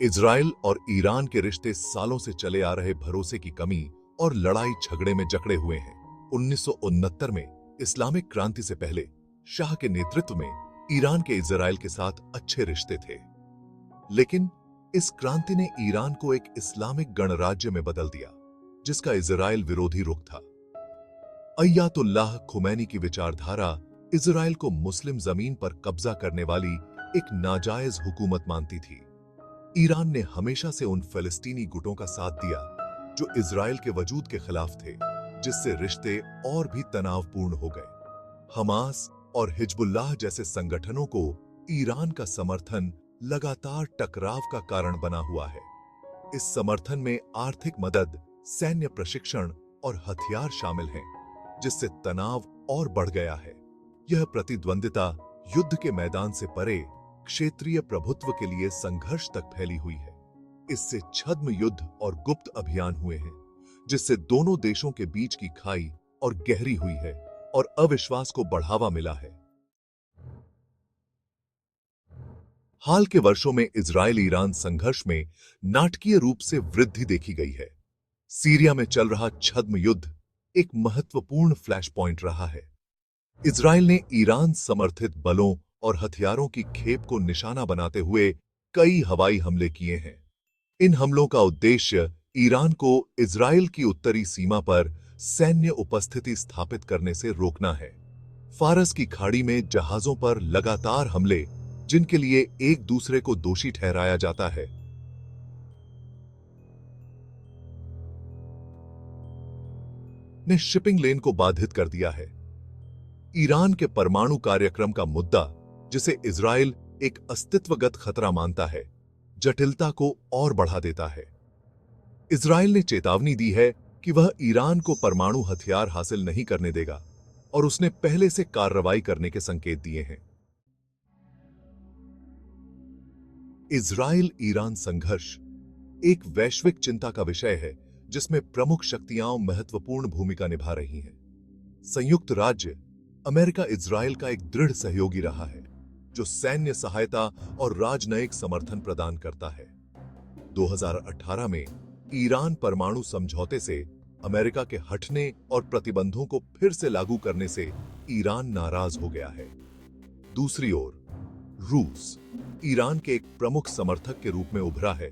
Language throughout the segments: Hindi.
इजराइल और ईरान के रिश्ते सालों से चले आ रहे भरोसे की कमी और लड़ाई झगड़े में जकड़े हुए हैं। 1969 में इस्लामिक क्रांति से पहले शाह के नेतृत्व में ईरान के इजराइल के साथ अच्छे रिश्ते थे, लेकिन इस क्रांति ने ईरान को एक इस्लामिक गणराज्य में बदल दिया, जिसका इजराइल विरोधी रुख था। अय्यातुल्लाह खुमैनी की विचारधारा इजराइल को मुस्लिम जमीन पर कब्जा करने वाली एक नाजायज हुकूमत मानती थी। ईरान ने हमेशा से उन फिलिस्तीनी गुटों का साथ दिया जो इजराइल के वजूद के खिलाफ थे, जिससे रिश्ते और भी तनावपूर्ण हो गए। हमास और हिजबुल्लाह जैसे संगठनों को ईरान का समर्थन लगातार टकराव का कारण बना हुआ है। इस समर्थन में आर्थिक मदद, सैन्य प्रशिक्षण और हथियार शामिल हैं, जिससे तनाव और बढ़ गया है। यह प्रतिद्वंदिता युद्ध के मैदान से परे क्षेत्रीय प्रभुत्व के लिए संघर्ष तक फैली हुई है। इससे छद्म युद्ध और गुप्त अभियान हुए हैं, जिससे दोनों देशों के बीच की खाई और गहरी हुई है और अविश्वास को बढ़ावा मिला है। हाल के वर्षों में इजराइल ईरान संघर्ष में नाटकीय रूप से वृद्धि देखी गई है। सीरिया में चल रहा छद्म युद्ध एक महत्वपूर्ण फ्लैश पॉइंट रहा है। इजराइल ने ईरान समर्थित बलों और हथियारों की खेप को निशाना बनाते हुए कई हवाई हमले किए हैं। इन हमलों का उद्देश्य ईरान को इजराइल की उत्तरी सीमा पर सैन्य उपस्थिति स्थापित करने से रोकना है। फारस की खाड़ी में जहाजों पर लगातार हमले, जिनके लिए एक दूसरे को दोषी ठहराया जाता है, ने शिपिंग लेन को बाधित कर दिया है। ईरान के परमाणु कार्यक्रम का मुद्दा, जिसे इजराइल एक अस्तित्वगत खतरा मानता है, जटिलता को और बढ़ा देता है। इजराइल ने चेतावनी दी है कि वह ईरान को परमाणु हथियार हासिल नहीं करने देगा और उसने पहले से कार्रवाई करने के संकेत दिए हैं। इजराइल ईरान संघर्ष एक वैश्विक चिंता का विषय है, जिसमें प्रमुख शक्तियां महत्वपूर्ण भूमिका निभा रही हैं। संयुक्त राज्य अमेरिका इजराइल का एक दृढ़ सहयोगी रहा है, जो सैन्य सहायता और राजनयिक समर्थन प्रदान करता है। 2018 में ईरान परमाणु समझौते से अमेरिका के हटने और प्रतिबंधों को फिर से लागू करने से ईरान नाराज हो गया है। दूसरी ओर रूस ईरान के एक प्रमुख समर्थक के रूप में उभरा है,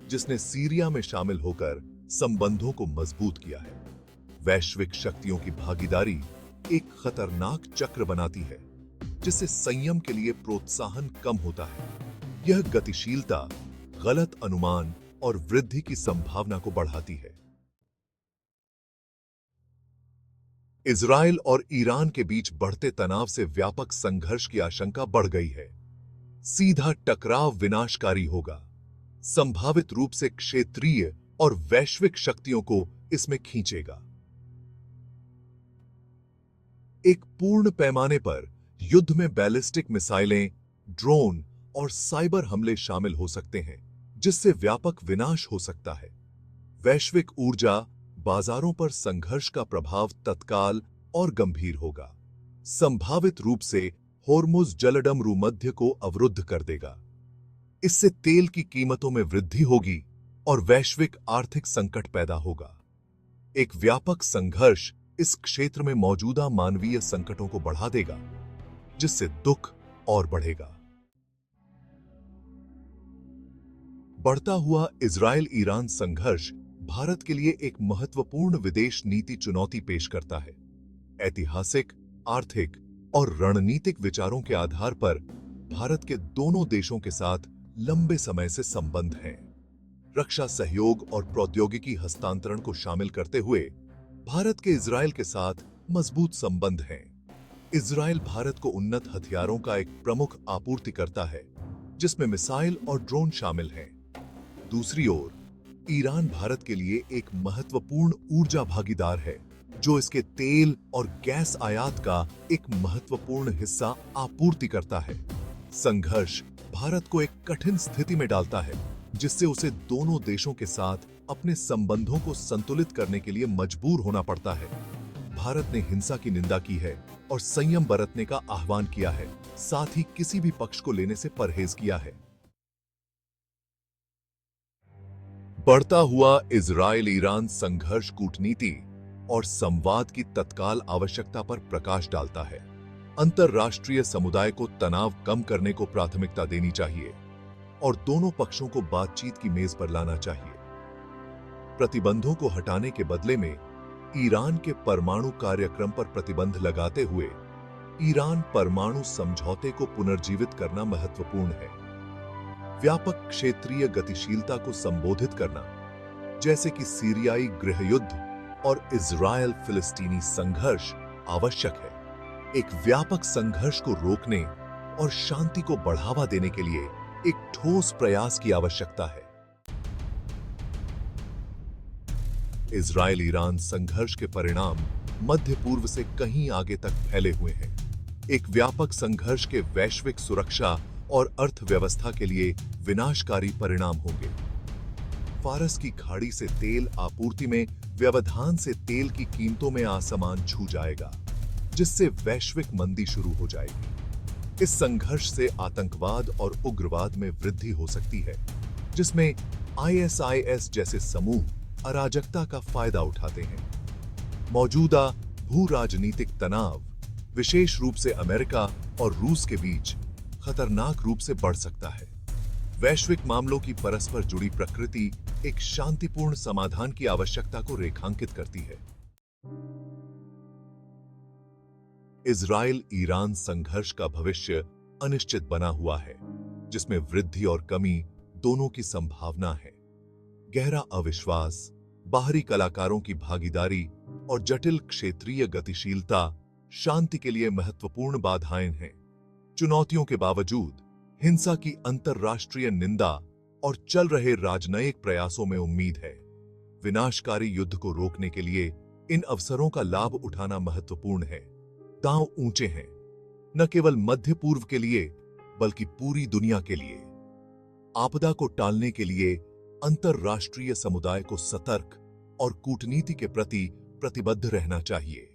जिसने सीरिया में शामिल होकर संबंधों को मजबूत किया है। वैश्विक शक्तियों की भागीदारी एक खतरनाक चक्र बनाती है, जिससे संयम के लिए प्रोत्साहन कम होता है। यह गतिशीलता, गलत अनुमान और वृद्धि की संभावना को बढ़ाती है। इजराइल और ईरान के बीच बढ़ते तनाव से व्यापक संघर्ष की आशंका बढ़ गई है। सीधा टकराव विनाशकारी होगा, संभावित रूप से क्षेत्रीय और वैश्विक शक्तियों को इसमें खींचेगा। एक पूर्ण पैमाने पर युद्ध में बैलिस्टिक मिसाइलें, ड्रोन और साइबर हमले शामिल हो सकते हैं, जिससे व्यापक विनाश हो सकता है। वैश्विक ऊर्जा बाजारों पर संघर्ष का प्रभाव तत्काल और गंभीर होगा। संभावित रूप से होर्मुज जलडमरू मध्य को अवरुद्ध कर देगा। इससे तेल की कीमतों में वृद्धि होगी और वैश्विक आर्थिक संकट पैदा होगा। एक व्यापक संघर्ष इस क्षेत्र में मौजूदा मानवीय संकटों को बढ़ा देगा, जिससे दुख और बढ़ेगा। बढ़ता हुआ इजराइल ईरान संघर्ष भारत के लिए एक महत्वपूर्ण विदेश नीति चुनौती पेश करता है। ऐतिहासिक, आर्थिक और रणनीतिक विचारों के आधार पर भारत के दोनों देशों के साथ लंबे समय से संबंध हैं। रक्षा सहयोग और प्रौद्योगिकी हस्तांतरण को शामिल करते हुए भारत के इजराइल के साथ मजबूत संबंध हैं। इजराइल भारत को उन्नत हथियारों का एक प्रमुख आपूर्तिकर्ता है, जिसमें मिसाइल और ड्रोन शामिल हैं। दूसरी ओर ईरान भारत के लिए एक महत्वपूर्ण ऊर्जा भागीदार है, जो इसके तेल और गैस आयात का एक महत्वपूर्ण हिस्सा आपूर्ति करता है। संघर्ष भारत को एक कठिन स्थिति में डालता है, जिससे उसे दोनों देशों के साथ अपने संबंधों को संतुलित करने के लिए मजबूर होना पड़ता है। भारत ने हिंसा की निंदा की है और संयम बरतने का आह्वान किया है, साथ ही किसी भी पक्ष को लेने से परहेज किया है। बढ़ता हुआ इजराइल ईरान संघर्ष कूटनीति और संवाद की तत्काल आवश्यकता पर प्रकाश डालता है। अंतरराष्ट्रीय समुदाय को तनाव कम करने को प्राथमिकता देनी चाहिए और दोनों पक्षों को बातचीत की मेज पर लाना चाहिए। प्रतिबंधों को हटाने के बदले में ईरान के परमाणु कार्यक्रम पर प्रतिबंध लगाते हुए ईरान परमाणु समझौते को पुनर्जीवित करना महत्वपूर्ण है। व्यापक क्षेत्रीय गतिशीलता को संबोधित करना, जैसे कि सीरियाई गृहयुद्ध और इजरायल फिलिस्तीनी संघर्ष, आवश्यक है। एक व्यापक संघर्ष को रोकने और शांति को बढ़ावा देने के लिए एक ठोस प्रयास की आवश्यकता है। इजरायल ईरान संघर्ष के परिणाम मध्य पूर्व से कहीं आगे तक फैले हुए हैं। एक व्यापक संघर्ष के वैश्विक सुरक्षा और अर्थव्यवस्था के लिए विनाशकारी परिणाम होंगे। फारस की खाड़ी से तेल आपूर्ति में व्यवधान से तेल की कीमतों में आसमान छू जाएगा, जिससे वैश्विक मंदी शुरू हो जाएगी। इस संघर्ष से आतंकवाद और उग्रवाद में वृद्धि हो सकती है, जिसमें ISIS जैसे समूह अराजकता का फायदा उठाते हैं। मौजूदा भू राजनीतिक तनाव, विशेष रूप से अमेरिका और रूस के बीच, खतरनाक रूप से बढ़ सकता है। वैश्विक मामलों की परस्पर जुड़ी प्रकृति एक शांतिपूर्ण समाधान की आवश्यकता को रेखांकित करती है। इजराइल ईरान संघर्ष का भविष्य अनिश्चित बना हुआ है, जिसमें वृद्धि और कमी दोनों की संभावना है। गहरा अविश्वास, बाहरी कलाकारों की भागीदारी और जटिल क्षेत्रीय गतिशीलता शांति के लिए महत्वपूर्ण बाधाएं हैं। चुनौतियों के बावजूद हिंसा की अंतरराष्ट्रीय निंदा और चल रहे राजनयिक प्रयासों में उम्मीद है। विनाशकारी युद्ध को रोकने के लिए इन अवसरों का लाभ उठाना महत्वपूर्ण है। दांव ऊंचे हैं, न केवल मध्य पूर्व के लिए बल्कि पूरी दुनिया के लिए। आपदा को टालने के लिए अंतरराष्ट्रीय समुदाय को सतर्क और कूटनीति के प्रति प्रतिबद्ध रहना चाहिए।